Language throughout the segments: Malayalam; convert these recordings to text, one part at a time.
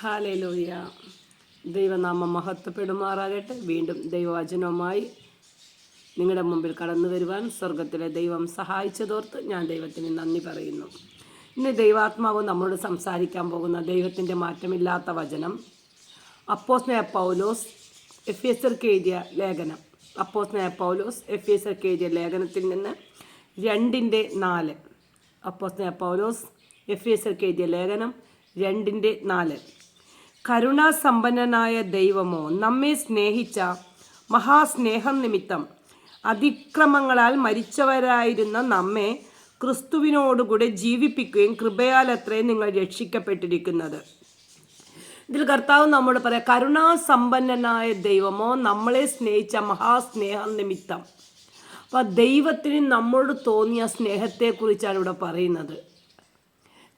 ഹല്ലേലൂയ. ദൈവനാമം മഹത്വപ്പെടുമാറാകട്ടെ. വീണ്ടും ദൈവവചനവുമായി നിങ്ങളുടെ മുമ്പിൽ കടന്നു വരുവാൻ സ്വർഗത്തിലെ ദൈവം സഹായിച്ചതോർത്ത് ഞാൻ ദൈവത്തിന് നന്ദി പറയുന്നു. ഇന്ന് ദൈവാത്മാവ് നമ്മളോട് സംസാരിക്കാൻ പോകുന്ന ദൈവത്തിൻ്റെ മാറ്റമില്ലാത്ത വചനം അപ്പോസ്തലനായ പൗലോസ് എഫേസ്യർക്ക് എഴുതിയ ലേഖനം. അപ്പോസ്തലനായ പൗലോസ് എഫേസ്യർക്ക് എഴുതിയ ലേഖനത്തിൽ നിന്ന് 2:4. അപ്പോസ്തലനായ പൗലോസ് എഫേസ്യർക്ക് എഴുതിയ ലേഖനം 2:4. കരുണാസമ്പന്നനായ ദൈവമോ നമ്മെ സ്നേഹിച്ച മഹാസ്നേഹം നിമിത്തം അതിക്രമങ്ങളാൽ മരിച്ചവരായിരുന്ന നമ്മെ ക്രിസ്തുവിനോടുകൂടെ ജീവിപ്പിക്കുകയും കൃപയാലത്രേ നിങ്ങൾ രക്ഷിക്കപ്പെട്ടിരിക്കുന്നത്. ഇതിൽ കർത്താവ് നമ്മോട് പറയാം, കരുണാസമ്പന്നനായ ദൈവമോ നമ്മളെ സ്നേഹിച്ച മഹാസ്നേഹം നിമിത്തം. അപ്പോൾ ദൈവത്തിന് നമ്മോട് തോന്നിയ സ്നേഹത്തെക്കുറിച്ചാണ് ഇവിടെ പറയുന്നത്.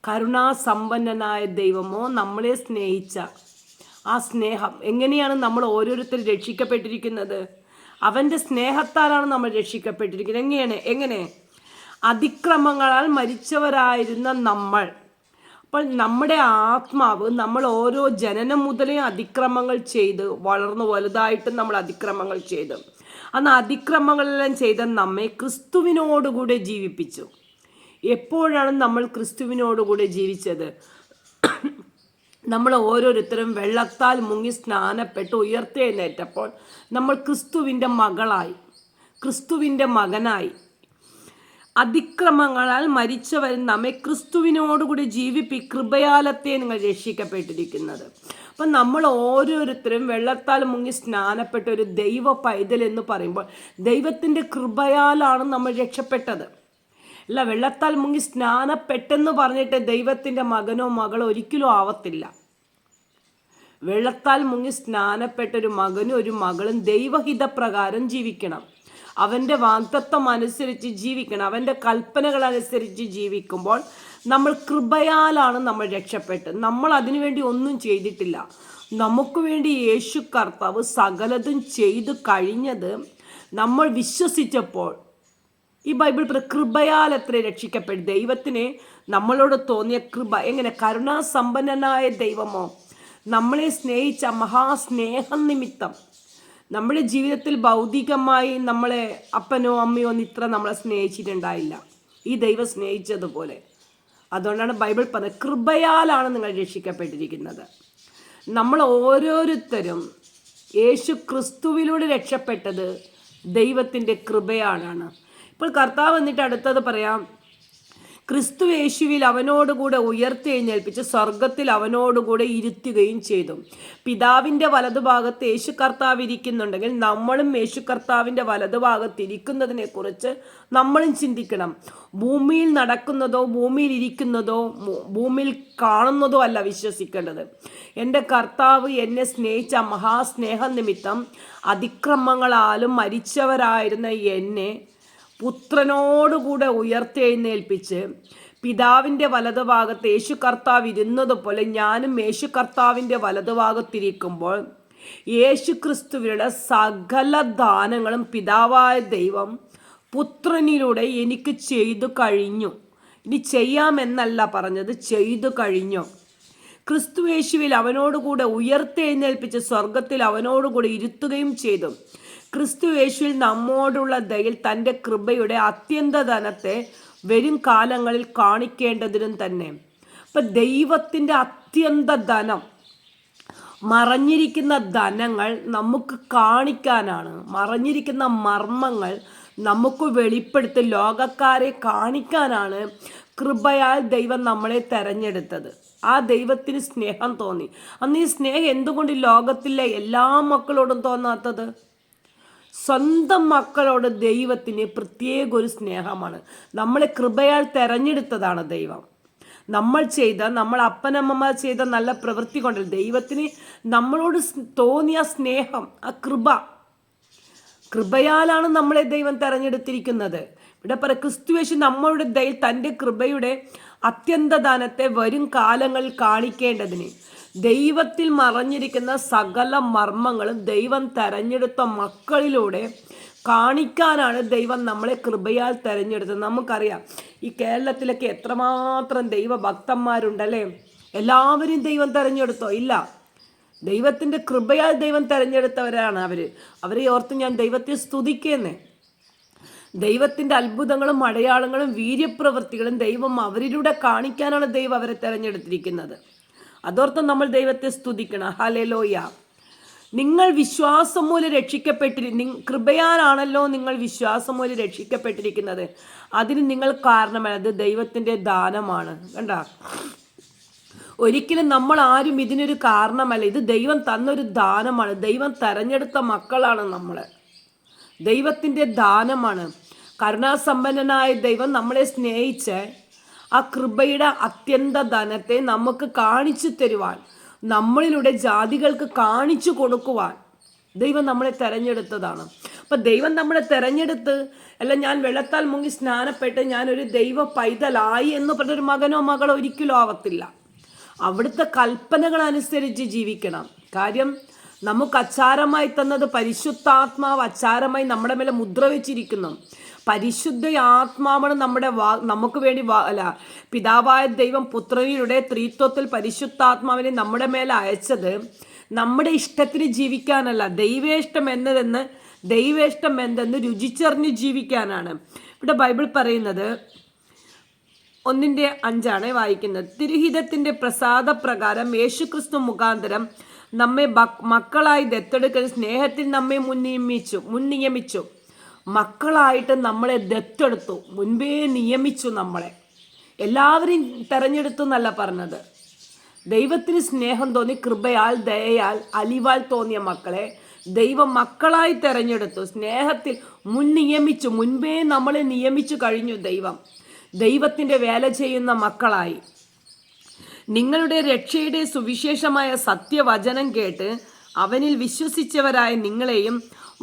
കരുണാസമ്പന്നനായ ദൈവമോ നമ്മളെ സ്നേഹിച്ച ആ സ്നേഹം എങ്ങനെയാണ് നമ്മൾ ഓരോരുത്തരും രക്ഷിക്കപ്പെട്ടിരിക്കുന്നത്? അവൻ്റെ സ്നേഹത്താലാണ് നമ്മൾ രക്ഷിക്കപ്പെട്ടിരിക്കുന്നത്. എങ്ങനെ? അതിക്രമങ്ങളാൽ മരിച്ചവരായിരുന്ന നമ്മൾ. അപ്പോൾ നമ്മുടെ ആത്മാവ് നമ്മൾ ഓരോ ജനനം മുതലേ അതിക്രമങ്ങൾ ചെയ്ത് വളർന്നു വലുതായിട്ടും നമ്മൾ അതിക്രമങ്ങൾ ചെയ്തു. അന്ന് അതിക്രമങ്ങളെല്ലാം ചെയ്ത നമ്മെ ക്രിസ്തുവിനോടുകൂടെ ജീവിപ്പിച്ചു. എപ്പോഴാണ് നമ്മൾ ക്രിസ്തുവിനോടുകൂടെ ജീവിച്ചത്? നമ്മൾ ഓരോരുത്തരും വെള്ളത്താൽ മുങ്ങി സ്നാനപ്പെട്ട് ഉയർത്തെഴുന്നേറ്റപ്പോൾ നമ്മൾ ക്രിസ്തുവിൻ്റെ മകളായി, ക്രിസ്തുവിൻ്റെ മകനായി. അതിക്രമങ്ങളാൽ മരിച്ചവർ നമ്മെ ക്രിസ്തുവിനോടുകൂടി കൃപയാലത്തെ നിങ്ങൾ രക്ഷിക്കപ്പെട്ടിരിക്കുന്നത്. അപ്പം നമ്മൾ ഓരോരുത്തരും വെള്ളത്താൽ മുങ്ങി സ്നാനപ്പെട്ട ഒരു ദൈവ പൈതൽ എന്ന് പറയുമ്പോൾ ദൈവത്തിൻ്റെ കൃപയാലാണ് നമ്മൾ രക്ഷപ്പെട്ടത്. അല്ല, വെള്ളത്താൽ മുങ്ങി സ്നാനപ്പെട്ടെന്ന് പറഞ്ഞിട്ട് ദൈവത്തിൻ്റെ മകനോ മകളോ ഒരിക്കലും ആവത്തില്ല. വെള്ളത്താൽ മുങ്ങി സ്നാനപ്പെട്ട ഒരു മകനും ഒരു മകളും ദൈവഹിതപ്രകാരം ജീവിക്കണം. അവൻ്റെ വാഗ്ദത്തം അനുസരിച്ച് ജീവിക്കണം. അവൻ്റെ കൽപ്പനകൾ അനുസരിച്ച് ജീവിക്കുമ്പോൾ നമ്മൾ കൃപയാലാണ് നമ്മൾ രക്ഷപ്പെട്ടത്. നമ്മൾ അതിനുവേണ്ടി ഒന്നും ചെയ്തിട്ടില്ല. നമുക്ക് വേണ്ടി യേശു കർത്താവ് സകലതും ചെയ്തു കഴിഞ്ഞത് നമ്മൾ വിശ്വസിച്ചപ്പോൾ. ഈ ബൈബിൾ കൃപയാൽ എത്ര രക്ഷിക്കപ്പെട്ടു. ദൈവത്തിന് നമ്മളോട് തോന്നിയ കൃപ എങ്ങനെ? കരുണാസമ്പന്നനായ ദൈവമോ നമ്മളെ സ്നേഹിച്ച മഹാസ്നേഹം നിമിത്തം. നമ്മുടെ ജീവിതത്തിൽ ഭൗതികമായി നമ്മളെ അപ്പനോ അമ്മയോ ഒന്നും ഇത്ര നമ്മളെ സ്നേഹിച്ചിട്ടുണ്ടായില്ല ഈ ദൈവം സ്നേഹിച്ചതുപോലെ. അതുകൊണ്ടാണ് ബൈബിൾ പറഞ്ഞത് കൃപയാലാണ് നിങ്ങൾ രക്ഷിക്കപ്പെട്ടിരിക്കുന്നത്. നമ്മൾ ഓരോരുത്തരും യേശു ക്രിസ്തുവിലൂടെ രക്ഷപ്പെട്ടത് ദൈവത്തിൻ്റെ കൃപയാലാണ്. ഇപ്പോൾ കർത്താവ് എന്നിട്ട് അടുത്തത് പറയാം, ക്രിസ്തു യേശുവിൽ അവനോടുകൂടെ ഉയർത്തെഴുന്നേൽപ്പിച്ച് സ്വർഗത്തിൽ അവനോടുകൂടെ ഇരുത്തുകയും ചെയ്തു. പിതാവിൻ്റെ വലതുഭാഗത്ത് യേശു കർത്താവ് ഇരിക്കുന്നുണ്ടെങ്കിൽ നമ്മളും യേശു കർത്താവിൻ്റെ വലതുഭാഗത്ത് ഇരിക്കുന്നതിനെ കുറിച്ച് നമ്മളും ചിന്തിക്കണം. ഭൂമിയിൽ നടക്കുന്നതോ ഭൂമിയിൽ ഇരിക്കുന്നതോ ഭൂമിയിൽ കാണുന്നതോ അല്ല വിശ്വസിക്കേണ്ടത്. എൻ്റെ കർത്താവ് എന്നെ സ്നേഹിച്ച മഹാസ്നേഹം നിമിത്തം അതിക്രമങ്ങളാലും മരിച്ചവരായിരുന്ന എന്നെ പുത്രനോടുകൂടെ ഉയർത്തെഴുന്നേൽപ്പിച്ച് പിതാവിൻ്റെ വലതുഭാഗത്ത് യേശു കർത്താവ് ഇരുന്നതുപോലെ ഞാനും യേശു കർത്താവിൻ്റെ വലതുഭാഗത്തിരിക്കുമ്പോൾ യേശു ക്രിസ്തുവിനുള്ള സകല ദാനങ്ങളും പിതാവായ ദൈവം പുത്രനിലൂടെ എനിക്ക് ചെയ്തു കഴിഞ്ഞു. ഇനി ചെയ്യാമെന്നല്ല പറഞ്ഞത്, ചെയ്തു കഴിഞ്ഞു. ക്രിസ്തു യേശുവിൽ അവനോടുകൂടെ ഉയർത്തെഴുന്നേൽപ്പിച്ച് സ്വർഗത്തിൽ അവനോടുകൂടെ ഇരുത്തുകയും ചെയ്തു. ക്രിസ്തു യേശുവിൽ നമ്മോടുള്ള ദയയിൽ തൻ്റെ കൃപയുടെ അത്യന്തധനത്തെ വരും കാലങ്ങളിൽ കാണിക്കേണ്ടതിനും തന്നെ. അപ്പം ദൈവത്തിൻ്റെ അത്യന്ത ധനം, മറഞ്ഞിരിക്കുന്ന ധനങ്ങൾ നമുക്ക് കാണിക്കാനാണ്. മറഞ്ഞിരിക്കുന്ന മർമ്മങ്ങൾ നമുക്ക് വെളിപ്പെടുത്തി ലോകക്കാരെ കാണിക്കാനാണ് കൃപയാൽ ദൈവം നമ്മളെ തെരഞ്ഞെടുത്തത്. ആ ദൈവത്തിന് സ്നേഹം തോന്നി. അന്ന് ഈ സ്നേഹം എന്തുകൊണ്ട് ലോകത്തിലെ എല്ലാ മക്കളോടും തോന്നാത്തത്? സ്വന്തം മക്കളോട് ദൈവത്തിന് പ്രത്യേക ഒരു സ്നേഹമാണ്. നമ്മളെ കൃപയാൽ തെരഞ്ഞെടുത്തതാണ് ദൈവം. നമ്മൾ അപ്പനമ്മമാർ ചെയ്ത നല്ല പ്രവൃത്തി കൊണ്ടല്ല, ദൈവത്തിന് നമ്മളോട് തോന്നിയ സ്നേഹം, ആ കൃപയാലാണ് നമ്മളെ ദൈവം തെരഞ്ഞെടുത്തിരിക്കുന്നത്. ഇവിടെ പറ ക്രിസ്തുയേശു നമ്മളുടെ ദൈവം തൻ്റെ കൃപയുടെ അത്യന്തദാനത്തെ വരും കാലങ്ങളിൽ കാണിക്കേണ്ടതിന് ദൈവത്തിൽ മറഞ്ഞിരിക്കുന്ന സകല മർമ്മങ്ങളും ദൈവം തെരഞ്ഞെടുത്ത മക്കളിലൂടെ കാണിക്കാനാണ് ദൈവം നമ്മളെ കൃപയാൽ തെരഞ്ഞെടുത്തത്. നമുക്കറിയാം ഈ കേരളത്തിലൊക്കെ എത്രമാത്രം ദൈവഭക്തന്മാരുണ്ടല്ലേ. എല്ലാവരും ദൈവം തെരഞ്ഞെടുത്തോ? ഇല്ല. ദൈവത്തിൻ്റെ കൃപയാൽ ദൈവം തെരഞ്ഞെടുത്തവരാണ് അവരെ ഓർത്ത് ഞാൻ ദൈവത്തെ സ്തുതിക്കുന്നേ. ദൈവത്തിൻ്റെ അത്ഭുതങ്ങളും അടയാളങ്ങളും വീര്യപ്രവൃത്തികളും ദൈവം അവരിലൂടെ കാണിക്കാനാണ് ദൈവം അവരെ തെരഞ്ഞെടുത്തിരിക്കുന്നത്. അതോർത്ത് നമ്മൾ ദൈവത്തെ സ്തുതിക്കണം. ഹല്ലേലൂയ. നിങ്ങൾ വിശ്വാസം മൂലം കൃപയാലാണല്ലോ നിങ്ങൾ വിശ്വാസം മൂലം രക്ഷിക്കപ്പെട്ടിരിക്കുന്നത്. അതിന് നിങ്ങൾ കാരണമല്ല, അത് ദൈവത്തിൻ്റെ ദാനമാണ്. കണ്ട, ഒരിക്കലും നമ്മൾ ആരും ഇതിനൊരു കാരണമല്ല. ഇത് ദൈവം തന്നൊരു ദാനമാണ്. ദൈവം തെരഞ്ഞെടുത്ത മക്കളാണ് നമ്മൾ. ദൈവത്തിൻ്റെ ദാനമാണ്. കരുണാസമ്പന്നനായ ദൈവം നമ്മളെ സ്നേഹിച്ച് ആ കൃപയുടെ അത്യന്ത ധനത്തെ നമുക്ക് കാണിച്ചു തരുവാൻ, നമ്മളിലൂടെ ജാതികൾക്ക് കാണിച്ചു കൊടുക്കുവാൻ ദൈവം നമ്മളെ തെരഞ്ഞെടുത്തതാണ്. അപ്പം ദൈവം നമ്മളെ തെരഞ്ഞെടുത്ത് അല്ല ഞാൻ വെള്ളത്താൽ മുങ്ങി സ്നാനപ്പെട്ട് ഞാനൊരു ദൈവ പൈതലായി എന്ന് പറഞ്ഞൊരു മകനോ മകളോ ഒരിക്കലും ആവത്തില്ല. അവിടുത്തെ കൽപ്പനകൾ അനുസരിച്ച് ജീവിക്കണം. കാര്യം നമുക്ക് അച്ചാരമായി തന്നത് പരിശുദ്ധാത്മാവ് അച്ചാരമായി നമ്മുടെ മേലെ മുദ്ര വെച്ചിരിക്കുന്നു. പരിശുദ്ധ ആത്മാവാണ് നമുക്ക് വേണ്ടി പിതാവായ ദൈവം പുത്രനിലൂടെ ത്രിത്വത്തിൽ പരിശുദ്ധാത്മാവിനെ നമ്മുടെ മേലെ അയച്ചത് നമ്മുടെ ഇഷ്ടത്തിന് ജീവിക്കാനല്ല, ദൈവേഷ്ടം എന്തെന്ന് രുചിച്ചറിഞ്ഞ് ജീവിക്കാനാണ്. ഇവിടെ ബൈബിൾ പറയുന്നത് 1:5 വായിക്കുന്നത്. തിരുഹിതത്തിന്റെ പ്രസാദപ്രകാരം യേശുക്രിസ്തു മുഖാന്തരം നമ്മെ മക്കളായി ദത്തെടുക്കൽ സ്നേഹത്തിൽ നമ്മെ മുൻനിയമിച്ചു. മക്കളായിട്ട് നമ്മളെ ദത്തെടുത്തു, മുൻപേ നിയമിച്ചു. നമ്മളെ എല്ലാവരെയും തെരഞ്ഞെടുത്തു എന്നല്ല പറഞ്ഞത്. ദൈവത്തിന് സ്നേഹം തോന്നി കൃപയാൽ ദയയാൽ അലിവാൽ തോന്നിയ മക്കളെ ദൈവം മക്കളായി തെരഞ്ഞെടുത്തു, സ്നേഹത്തിൽ നിയമിച്ചു. മുൻപേ നമ്മളെ നിയമിച്ചു കഴിഞ്ഞു. ദൈവത്തിൻ്റെ വേല ചെയ്യുന്ന മക്കളായി. നിങ്ങളുടെ രക്ഷയുടെ സുവിശേഷമായ സത്യവചനം കേട്ട് അവനിൽ വിശ്വസിച്ചവരായ നിങ്ങളെയും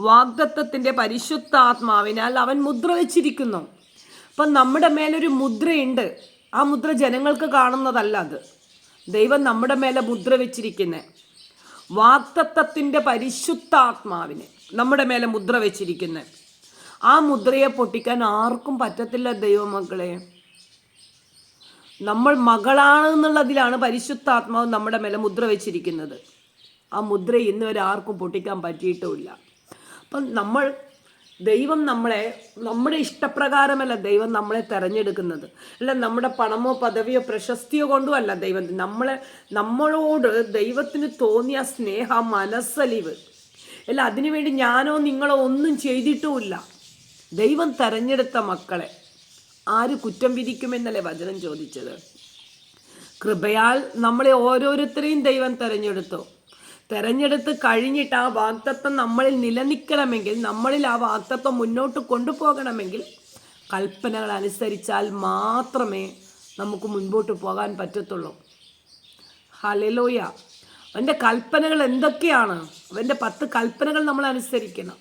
വാഗ്ദത്തത്തിൻ്റെ പരിശുദ്ധാത്മാവിനാൽ അവൻ മുദ്ര വെച്ചിരിക്കുന്നു. അപ്പം നമ്മുടെ മേലൊരു മുദ്രയുണ്ട്. ആ മുദ്ര ജനങ്ങൾക്ക് കാണുന്നതല്ല. അത് ദൈവം നമ്മുടെ മേലെ മുദ്ര വെച്ചിരിക്കുന്നത്. വാഗ്ദത്തത്തിൻ്റെ പരിശുദ്ധാത്മാവിനെ നമ്മുടെ മേലെ മുദ്ര വെച്ചിരിക്കുന്നത്. ആ മുദ്രയെ പൊട്ടിക്കാൻ ആർക്കും പറ്റത്തില്ല. ദൈവമക്കളെ, നമ്മൾ മകളാണെന്നുള്ളതിലാണ് പരിശുദ്ധാത്മാവ് നമ്മുടെ മേലെ മുദ്ര വെച്ചിരിക്കുന്നത്. ആ മുദ്ര ഇന്ന് വരെ ആർക്കും പൊട്ടിക്കാൻ പറ്റിയിട്ടുമില്ല. അപ്പം ദൈവം നമ്മുടെ ഇഷ്ടപ്രകാരമല്ല ദൈവം നമ്മളെ തെരഞ്ഞെടുക്കുന്നത്. അല്ല നമ്മുടെ പണമോ പദവിയോ പ്രശസ്തിയോ കൊണ്ടും അല്ല. നമ്മളോട് ദൈവത്തിന് തോന്നിയ സ്നേഹ മനസ്സലിവ് അല്ല. അതിനുവേണ്ടി ഞാനോ നിങ്ങളോ ഒന്നും ചെയ്തിട്ടുമില്ല. ദൈവം തെരഞ്ഞെടുത്ത മക്കളെ ആര് കുറ്റം വിധിക്കുമെന്നല്ലേ വചനം ചോദിച്ചത്. കൃപയാൽ നമ്മളെ ഓരോരുത്തരെയും ദൈവം തെരഞ്ഞെടുത്ത് കഴിഞ്ഞിട്ട് ആ വാഗ്ദത്തം നമ്മളിൽ നിലനിൽക്കണമെങ്കിൽ, നമ്മളിൽ ആ വാഗ്ദത്തം മുന്നോട്ട് കൊണ്ടുപോകണമെങ്കിൽ കൽപ്പനകൾ അനുസരിച്ചാൽ മാത്രമേ നമുക്ക് മുൻപോട്ട് പോകാൻ പറ്റത്തുള്ളൂ. ഹല്ലേലൂയ. അവൻ്റെ കൽപ്പനകൾ എന്തൊക്കെയാണ്? അവൻ്റെ 10 കൽപ്പനകൾ നമ്മൾ അനുസരിക്കണം.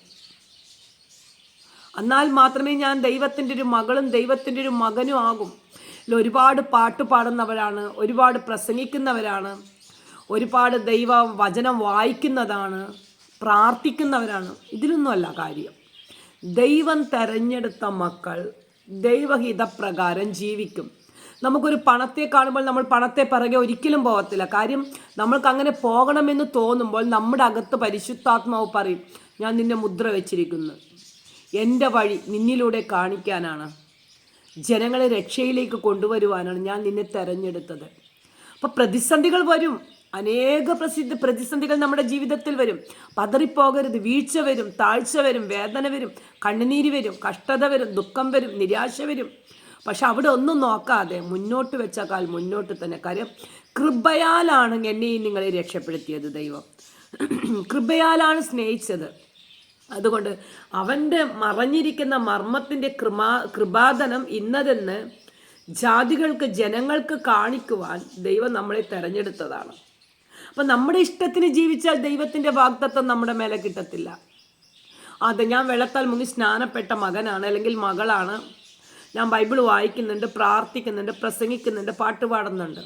എന്നാൽ മാത്രമേ ഞാൻ ദൈവത്തിൻ്റെ ഒരു മകളും ദൈവത്തിൻ്റെ ഒരു മകനും ആകും. ഒരുപാട് പാട്ട് പാടുന്നവരാണ്, ഒരുപാട് പ്രസംഗിക്കുന്നവരാണ്, ഒരുപാട് ദൈവ വചനം വായിക്കുന്നതാണ്, പ്രാർത്ഥിക്കുന്നവരാണ്. ഇതിലൊന്നുമല്ല കാര്യം. ദൈവം തെരഞ്ഞെടുത്ത മക്കൾ ദൈവഹിതപ്രകാരം ജീവിക്കും. നമുക്കൊരു പണത്തെ കാണുമ്പോൾ നമ്മൾ പണത്തെ പിറകെ ഒരിക്കലും പോകത്തില്ല. കാര്യം നമ്മൾക്ക് അങ്ങനെ പോകണമെന്ന് തോന്നുമ്പോൾ നമ്മുടെ അകത്ത് പരിശുദ്ധാത്മാവ് പറയും, ഞാൻ നിന്നെ മുദ്ര വെച്ചിരിക്കുന്നു, എൻ്റെ വഴി നിന്നിലൂടെ കാണിക്കാനാണ്, ജനങ്ങളെ രക്ഷയിലേക്ക് കൊണ്ടുവരുവാനാണ് ഞാൻ നിന്നെ തെരഞ്ഞെടുത്തത്. അപ്പോൾ പ്രതിസന്ധികൾ വരും, അനേക പ്രതിസന്ധികൾ നമ്മുടെ ജീവിതത്തിൽ വരും. പതറിപ്പോകരുത്. വീഴ്ച വരും, താഴ്ച വരും, വേദന വരും, കണ്ണുനീര് വരും, കഷ്ടത വരും, ദുഃഖം വരും, നിരാശ വരും. പക്ഷെ അവിടെ ഒന്നും നോക്കാതെ മുന്നോട്ട് വെച്ച കാൽ മുന്നോട്ട് തന്നെ. കാര്യം കൃപയാലാണ് എന്നെയും നിങ്ങളെ രക്ഷപ്പെടുത്തിയത്. ദൈവം കൃപയാലാണ് സ്നേഹിച്ചത്. അതുകൊണ്ട് അവൻ്റെ മറഞ്ഞിരിക്കുന്ന മർമ്മത്തിൻ്റെ കൃപാദനം ഇന്നതെന്ന് ജാതികൾക്ക്, ജനങ്ങൾക്ക് കാണിക്കുവാൻ ദൈവം നമ്മളെ തെരഞ്ഞെടുത്തതാണ്. അപ്പം നമ്മുടെ ഇഷ്ടത്തിന് ജീവിച്ചാൽ ദൈവത്തിൻ്റെ വാഗ്ദത്തം നമ്മുടെ മേലെ കിട്ടത്തില്ല. അതെ, ഞാൻ വെള്ളത്താൽ മുങ്ങി സ്നാനപ്പെട്ട മകനാണ് അല്ലെങ്കിൽ മകളാണ്, ഞാൻ ബൈബിൾ വായിക്കുന്നുണ്ട്, പ്രാർത്ഥിക്കുന്നുണ്ട്, പ്രസംഗിക്കുന്നുണ്ട്, പാട്ട് പാടുന്നുണ്ട്,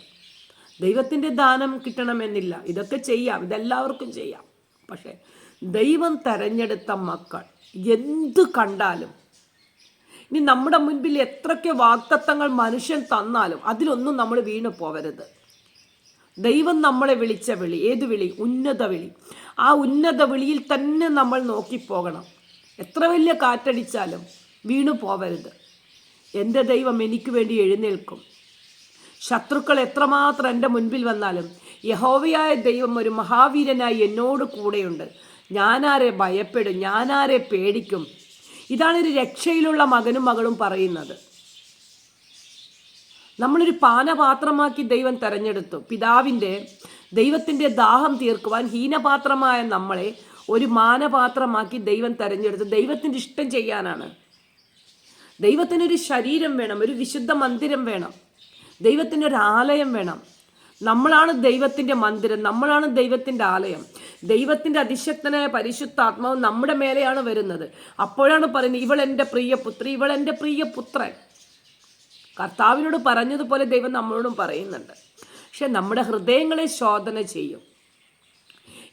ദൈവത്തിൻ്റെ ദാനം കിട്ടണമെന്നില്ല. ഇതൊക്കെ ചെയ്യാം, ഇതെല്ലാവർക്കും ചെയ്യാം. പക്ഷേ ദൈവം തെരഞ്ഞെടുത്ത മക്കൾ എന്തു കണ്ടാലും, ഇനി നമ്മുടെ മുൻപിൽ എത്രയൊക്കെ വാഗ്ദത്തങ്ങൾ മനുഷ്യൻ തന്നാലും അതിലൊന്നും നമ്മൾ വീണു പോവരുത്. ദൈവം നമ്മളെ വിളിച്ച വിളി ഏത് വിളി? ഉന്നത വിളി. ആ ഉന്നത വിളിയിൽ തന്നെ നമ്മൾ നോക്കിപ്പോകണം. എത്ര വലിയ കാറ്റടിച്ചാലും വീണു പോവരുത്. എൻ്റെ ദൈവം എനിക്ക് വേണ്ടി എഴുന്നേൽക്കും. ശത്രുക്കൾ എത്രമാത്രം എൻ്റെ മുൻപിൽ വന്നാലും യഹോവയായ ദൈവം ഒരു മഹാവീരനായി എന്നോട് കൂടെയുണ്ട്. ഞാനാരെ ഭയപ്പെടും, ഞാനാരെ പേടിക്കും. ഇതാണ് ഒരു രക്ഷയിലുള്ള മകനും മകളും പറയുന്നത്. നമ്മളൊരു പാനപാത്രമാക്കി ദൈവം തെരഞ്ഞെടുത്തു. ദൈവത്തിൻ്റെ ദാഹം തീർക്കുവാൻ ഹീനപാത്രമായ നമ്മളെ ഒരു മാനപാത്രമാക്കി ദൈവം തെരഞ്ഞെടുത്തു. ദൈവത്തിൻ്റെ ഇഷ്ടം ചെയ്യാനാണ്. ദൈവത്തിനൊരു ശരീരം വേണം, ഒരു വിശുദ്ധ മന്ദിരം വേണം, ദൈവത്തിനൊരു ആലയം വേണം. നമ്മളാണ് ദൈവത്തിൻ്റെ മന്ദിരം, നമ്മളാണ് ദൈവത്തിൻ്റെ ആലയം. ദൈവത്തിൻ്റെ അതിശക്തനായ പരിശുദ്ധാത്മാവ് നമ്മുടെ മേലെയാണ് വരുന്നത്. അപ്പോഴാണ് പറയുന്നത്, ഇവൾ എൻ്റെ പ്രിയപുത്രി, ഇവൾ എൻ്റെ പ്രിയപുത്രൻ. കർത്താവിനോട് പറഞ്ഞതുപോലെ ദൈവം നമ്മളോടും പറയുന്നുണ്ട്. പക്ഷെ നമ്മുടെ ഹൃദയങ്ങളെ ശോധന ചെയ്യും.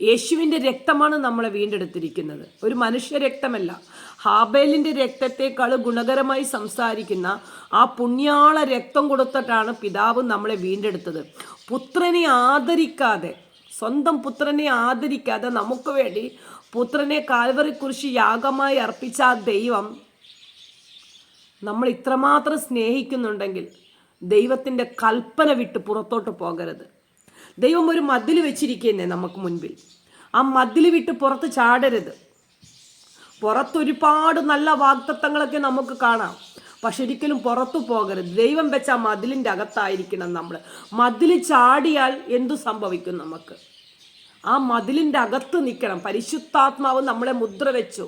യേശുവിൻ്റെ രക്തമാണ് നമ്മളെ വീണ്ടെടുത്തിരിക്കുന്നത്, ഒരു മനുഷ്യ രക്തമല്ല. ഹാബേലിൻ്റെ രക്തത്തെക്കാൾ ഗുണകരമായി സംസാരിക്കുന്ന ആ പുണ്യാള രക്തം കൊടുത്തിട്ടാണ് പിതാവ് നമ്മളെ വീണ്ടെടുത്തത്. പുത്രനെ ആദരിക്കാതെ, സ്വന്തം പുത്രനെ ആദരിക്കാതെ നമുക്ക് വേണ്ടി പുത്രനെ കാൽവറിക്കുരിശ് യാഗമായി അർപ്പിച്ച ആ ദൈവം നമ്മൾ ഇത്രമാത്രം സ്നേഹിക്കുന്നുണ്ടെങ്കിൽ ദൈവത്തിൻ്റെ കൽപ്പന വിട്ട് പുറത്തോട്ട് പോകരുത്. ദൈവം ഒരു മതിൽ വെച്ചിരിക്കുന്നേ നമുക്ക് മുൻപിൽ. ആ മതിൽ വിട്ട് പുറത്ത് ചാടരുത്. പുറത്തൊരുപാട് നല്ല വാഗ്ദത്തങ്ങളൊക്കെ നമുക്ക് കാണാം, പക്ഷെ ഒരിക്കലും പുറത്തു പോകരുത്. ദൈവം വെച്ച ആ മതിലിൻ്റെ അകത്തായിരിക്കണം നമ്മൾ. മതിൽ ചാടിയാൽ എന്തു സംഭവിക്കും? നമുക്ക് ആ മതിലിൻ്റെ അകത്ത് നിൽക്കണം. പരിശുദ്ധാത്മാവ് നമ്മളെ മുദ്ര വെച്ചു,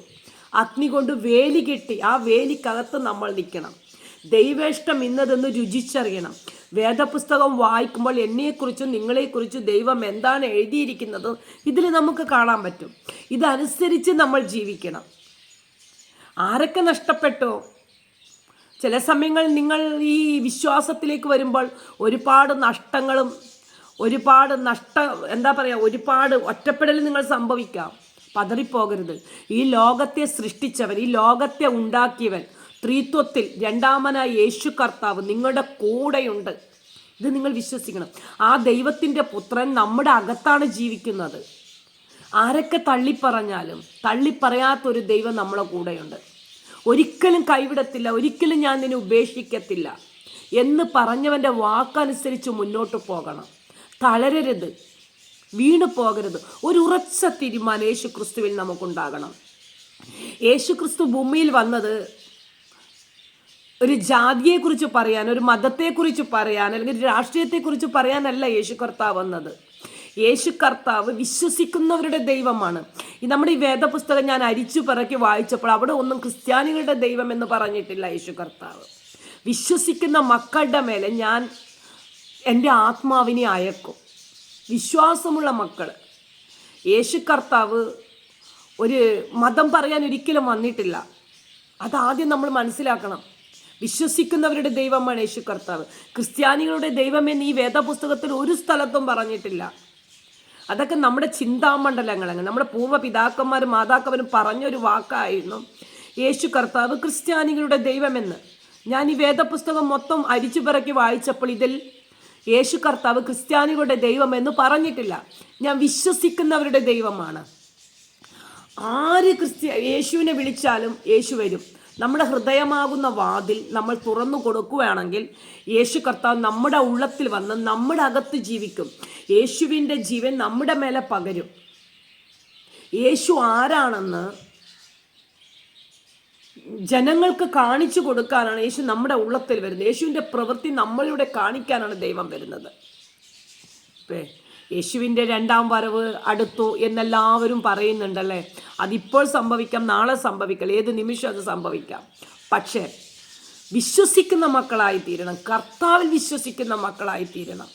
അഗ്നി കൊണ്ട് വേലി കെട്ടി, ആ വേലിക്കകത്ത് നമ്മൾ നിൽക്കണം. ദൈവേഷ്ടം ഇന്നതെന്ന് രുചിച്ചറിയണം. വേദപുസ്തകം വായിക്കുമ്പോൾ എന്നെക്കുറിച്ചും നിങ്ങളെക്കുറിച്ചും ദൈവം എന്താണ് എഴുതിയിരിക്കുന്നത് ഇതിൽ നമുക്ക് കാണാൻ പറ്റും. ഇതനുസരിച്ച് നമ്മൾ ജീവിക്കണം. ആരൊക്കെ നഷ്ടപ്പെട്ടോ? ചില സമയങ്ങളിൽ നിങ്ങൾ ഈ വിശ്വാസത്തിലേക്ക് വരുമ്പോൾ ഒരുപാട് നഷ്ടങ്ങളും ഒരുപാട് ഒരുപാട് ഒറ്റപ്പെടൽ നിങ്ങൾ സംഭവിക്കാം. പതറിപ്പോകരുത്. ഈ ലോകത്തെ സൃഷ്ടിച്ചവൻ, ഈ ലോകത്തെ ഉണ്ടാക്കിയവൻ, ത്രിത്വത്തിൽ രണ്ടാമനായ യേശു കർത്താവ് നിങ്ങളുടെ കൂടെയുണ്ട്. ഇത് നിങ്ങൾ വിശ്വസിക്കണം. ആ ദൈവത്തിൻ്റെ പുത്രൻ നമ്മുടെ അകത്താണ് ജീവിക്കുന്നത്. ആരൊക്കെ തള്ളിപ്പറഞ്ഞാലും തള്ളിപ്പറയാത്തൊരു ദൈവം നമ്മളെ കൂടെയുണ്ട്. ഒരിക്കലും കൈവിടത്തില്ല, ഒരിക്കലും ഞാൻ നിന്നെ ഉപേക്ഷിക്കത്തില്ല എന്ന് പറഞ്ഞവൻ്റെ വാക്കനുസരിച്ച് മുന്നോട്ട് പോകണം. തളരരുത്, വീണു പോകരുത്. ഒരു ഉറച്ച തീരുമാനം യേശു ക്രിസ്തുവിൽ നമുക്കുണ്ടാകണം. യേശു ക്രിസ്തു ഭൂമിയിൽ വന്നത് ഒരു ജാതിയെക്കുറിച്ച് പറയാൻ, ഒരു മതത്തെക്കുറിച്ച് പറയാൻ, അല്ലെങ്കിൽ രാഷ്ട്രീയത്തെക്കുറിച്ച് പറയാനല്ല യേശു കർത്താവ് വന്നത്. യേശു കർത്താവ് വിശ്വസിക്കുന്നവരുടെ ദൈവമാണ്. നമ്മുടെ ഈ വേദപുസ്തകം ഞാൻ അരിച്ചു പിറക്കി വായിച്ചപ്പോൾ അവിടെ ഒന്നും ക്രിസ്ത്യാനികളുടെ ദൈവം എന്ന് പറഞ്ഞിട്ടില്ല യേശു കർത്താവ്. വിശ്വസിക്കുന്ന മക്കളുടെ മേലെ ഞാൻ എൻ്റെ ആത്മാവിനെ അയക്കും. വിശ്വാസമുള്ള മക്കൾ. യേശു കർത്താവ് ഒരു മതം പറയാൻ ഒരിക്കലും വന്നിട്ടില്ല. അതാദ്യം നമ്മൾ മനസ്സിലാക്കണം. വിശ്വസിക്കുന്നവരുടെ ദൈവമാണ് യേശു കർത്താവ്. ക്രിസ്ത്യാനികളുടെ ദൈവമെന്ന് ഈ വേദപുസ്തകത്തിൽ ഒരു സ്ഥലത്തും പറഞ്ഞിട്ടില്ല. അതൊക്കെ നമ്മുടെ ചിന്താമണ്ഡലങ്ങൾ, നമ്മുടെ പൂർവ്വ പിതാക്കന്മാരും മാതാക്കന്മാരും പറഞ്ഞൊരു വാക്കായിരുന്നു യേശു കർത്താവ് ക്രിസ്ത്യാനികളുടെ ദൈവമെന്ന്. ഞാൻ ഈ വേദപുസ്തകം മൊത്തം അരിച്ചു പിറക്കി വായിച്ചപ്പോൾ ഇതിൽ യേശു കർത്താവ് ക്രിസ്ത്യാനികളുടെ ദൈവമെന്ന് പറഞ്ഞിട്ടില്ല. ഞാൻ വിശ്വസിക്കുന്നവരുടെ ദൈവമാണ്. ആര് യേശുവിനെ വിളിച്ചാലും യേശു വരും. നമ്മുടെ ഹൃദയമാകുന്ന വാതിൽ നമ്മൾ തുറന്നു കൊടുക്കുകയാണെങ്കിൽ യേശു കർത്താവ് നമ്മുടെ ഉള്ളത്തിൽ വന്ന് നമ്മുടെ അകത്ത് ജീവിക്കും. യേശുവിൻ്റെ ജീവൻ നമ്മുടെ മേലെ പകരും. യേശു ആരാണെന്ന് ജനങ്ങൾക്ക് കാണിച്ചു കൊടുക്കാനാണ് യേശു നമ്മുടെ ഉള്ളത്തിൽ വരുന്നത്. യേശുവിൻ്റെ പ്രവൃത്തി നമ്മളിലൂടെ കാണിക്കാനാണ് ദൈവം വരുന്നത്. യേശുവിൻ്റെ രണ്ടാം വരവ് അടുത്തു എന്നെല്ലാവരും പറയുന്നുണ്ടല്ലേ. അതിപ്പോൾ സംഭവിക്കാം, നാളെ സംഭവിക്കാം, ഏത് നിമിഷം അത് സംഭവിക്കാം. പക്ഷേ വിശ്വസിക്കുന്ന മക്കളായി തീരണം. കർത്താവിൽ വിശ്വസിക്കുന്ന മക്കളായി തീരണം.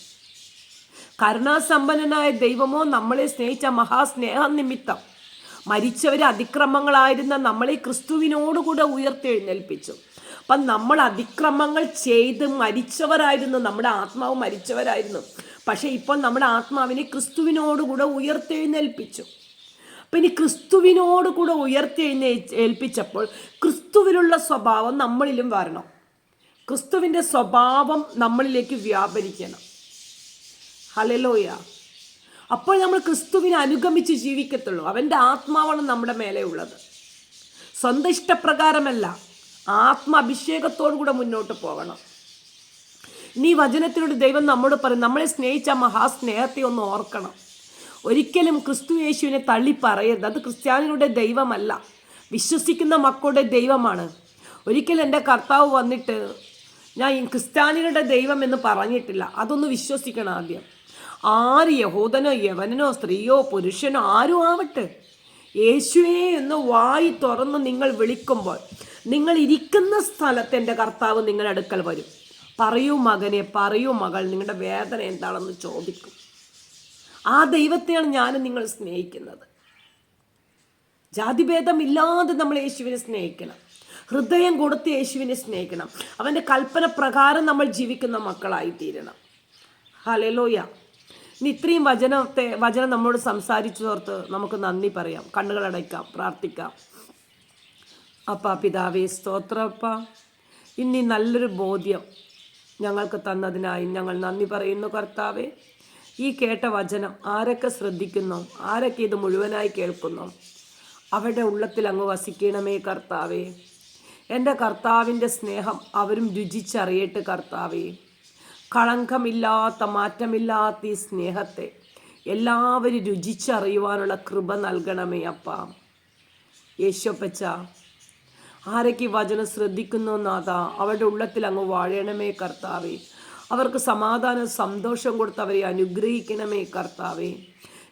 കരുണാസമ്പന്നനായ ദൈവമോ നമ്മളെ സ്നേഹിച്ച മഹാസ്നേഹം നിമിത്തം മരിച്ചവരെ അതിക്രമങ്ങളായിരുന്ന നമ്മളെ ക്രിസ്തുവിനോടുകൂടെ ഉയർത്തെഴുന്നേൽപ്പിച്ചു. അപ്പം നമ്മൾ അതിക്രമങ്ങൾ ചെയ്ത് മരിച്ചവരായിരുന്നു, നമ്മുടെ ആത്മാവ് മരിച്ചവരായിരുന്നു. പക്ഷേ ഇപ്പോൾ നമ്മുടെ ആത്മാവിനെ ക്രിസ്തുവിനോടുകൂടെ ഉയർത്തെഴുന്നേൽപ്പിച്ചു. അപ്പം ഇനി ക്രിസ്തുവിനോടുകൂടെ ഉയർത്തെഴുന്നേൽപ്പിച്ചപ്പോൾ ക്രിസ്തുവിലുള്ള സ്വഭാവം നമ്മളിലും വരണം. ക്രിസ്തുവിൻ്റെ സ്വഭാവം നമ്മളിലേക്ക് വ്യാപരിക്കണം. ഹല്ലേലൂയ. അപ്പോൾ നമ്മൾ ക്രിസ്തുവിനെ അനുഗമിച്ച് ജീവിക്കത്തുള്ളൂ. അവൻ്റെ ആത്മാവാണ് നമ്മുടെ മേലെ ഉള്ളത്. സ്വന്തം ഇഷ്ടപ്രകാരമല്ല, ആത്മാഭിഷേകത്തോടു കൂടെ മുന്നോട്ട് പോകണം. ഇനി വചനത്തിലൂടെ ദൈവം നമ്മോട് പറയും, നമ്മളെ സ്നേഹിച്ച മഹാസ്നേഹത്തെ ഒന്ന് ഓർക്കണം. ഒരിക്കലും ക്രിസ്തു യേശുവിനെ തള്ളി പറയരുത്. അത് ക്രിസ്ത്യാനികളുടെ ദൈവമല്ല, വിശ്വസിക്കുന്ന മക്കളുടെ ദൈവമാണ്. ഒരിക്കലും എൻ്റെ കർത്താവ് വന്നിട്ട് ഞാൻ ക്രിസ്ത്യാനികളുടെ ദൈവം എന്ന് പറഞ്ഞിട്ടില്ല. അതൊന്ന് വിശ്വസിക്കണം ആദ്യം. ആര് യഹൂദനോ യവനനോ സ്ത്രീയോ പുരുഷനോ ആരും ആവട്ടെ, യേശുവേ എന്ന് വായി തുറന്ന് നിങ്ങൾ വിളിക്കുമ്പോൾ നിങ്ങൾ ഇരിക്കുന്ന സ്ഥലത്ത് എൻ്റെ കർത്താവ് നിങ്ങളുടെ അടുക്കൽ വരും. പറയൂ മകനെ, പറയൂ മകൾ, നിങ്ങളുടെ വേദന എന്താണെന്ന് ചോദിക്കും. ആ ദൈവത്തെയാണ് ഞാനും നിങ്ങൾ സ്നേഹിക്കുന്നത്. ജാതിഭേദമില്ലാതെ നമ്മൾ യേശുവിനെ സ്നേഹിക്കണം. ഹൃദയം കൊടുത്ത് യേശുവിനെ സ്നേഹിക്കണം. അവൻ്റെ കൽപ്പന പ്രകാരം നമ്മൾ ജീവിക്കുന്ന മക്കളായി തീരണം. ഹല്ലേലൂയ. ഇനി ഇത്രയും വചനം നമ്മോട് സംസാരിച്ചതോർത്ത് നമുക്ക് നന്ദി പറയാം. കണ്ണുകളടയ്ക്കാം, പ്രാർത്ഥിക്കാം. അപ്പാ പിതാവേ, സ്തോത്രപ്പ, ഇനി നല്ലൊരു ബോധ്യം ഞങ്ങൾക്ക് തന്നതിനായി ഞങ്ങൾ നന്ദി പറയുന്നു കർത്താവേ. ഈ കേട്ട വചനം ആരൊക്കെ ശ്രദ്ധിക്കുന്നു, ആരൊക്കെ ഇത് മുഴുവനായി കേൾക്കുന്നു, അവരുടെ ഉള്ളത്തിൽ അങ്ങ് വസിക്കണമേ കർത്താവേ. എൻ്റെ കർത്താവിൻ്റെ സ്നേഹം അവരും രുചിച്ചറിയട്ടെ കർത്താവേ. കളങ്കമില്ലാത്ത, മാറ്റമില്ലാത്ത ഈ സ്നേഹത്തെ എല്ലാവരും രുചിച്ചറിയുവാനുള്ള കൃപ നൽകണമേ അപ്പാ. യേശുപ്പച്ച, ആരൊക്കെ ഈ വചനം ശ്രദ്ധിക്കുന്നു നാഥ, അവരുടെ ഉള്ളത്തിൽ അങ്ങ് വാഴണമേ കർത്താവേ. അവർക്ക് സമാധാനം, സന്തോഷം കൊടുത്ത് അവരെ അനുഗ്രഹിക്കണമേ കർത്താവേ.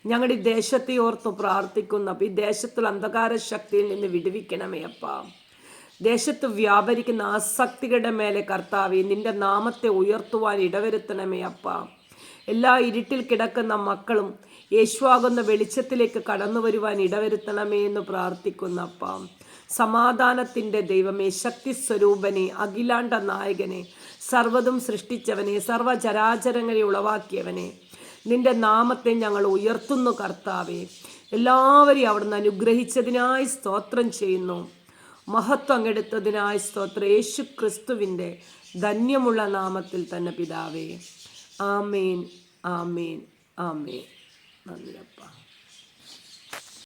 ഞങ്ങളുടെ ഈ ദേശത്തെ ഓർത്ത് പ്രാർത്ഥിക്കുന്നു. അപ്പം ഈ ദേശത്തുള്ള അന്ധകാര ശക്തിയിൽ നിന്ന് വിടുവിക്കണമേ അപ്പാ. ദേശത്ത് വ്യാപരിക്കുന്ന ആസക്തികളുടെ മേലെ കർത്താവേ നിന്റെ നാമത്തെ ഉയർത്തുവാൻ ഇടവരുത്തണമേ അപ്പാ. എല്ലാ ഇരുട്ടിൽ കിടക്കുന്ന മക്കളും യേശുവാകുന്ന വെളിച്ചത്തിലേക്ക് കടന്നു വരുവാൻ ഇടവരുത്തണമേ എന്ന് പ്രാർത്ഥിക്കുന്നു അപ്പാ. സമാധാനത്തിൻ്റെ ദൈവമേ, ശക്തി സ്വരൂപനെ, അഖിലാണ്ട നായകനെ, സർവ്വതും സൃഷ്ടിച്ചവനെ, സർവ്വചരാചരങ്ങളെ ഉളവാക്കിയവനെ, നിന്റെ നാമത്തെ ഞങ്ങൾ ഉയർത്തുന്നു കർത്താവേ. എല്ലാവരെയും അവിടുന്ന് അനുഗ്രഹിച്ചതിനായി സ്തോത്രം ചെയ്യുന്നു. മഹത്വം അങ്ങെടുത്തതിനായി സ്തോത്രം. യേശു ക്രിസ്തുവിൻ്റെ ധന്യമുള്ള നാമത്തിൽ തന്നെ പിതാവേ. ആമേൻ, ആമേൻ, ആമേൻ. നന്ദിയപ്പ.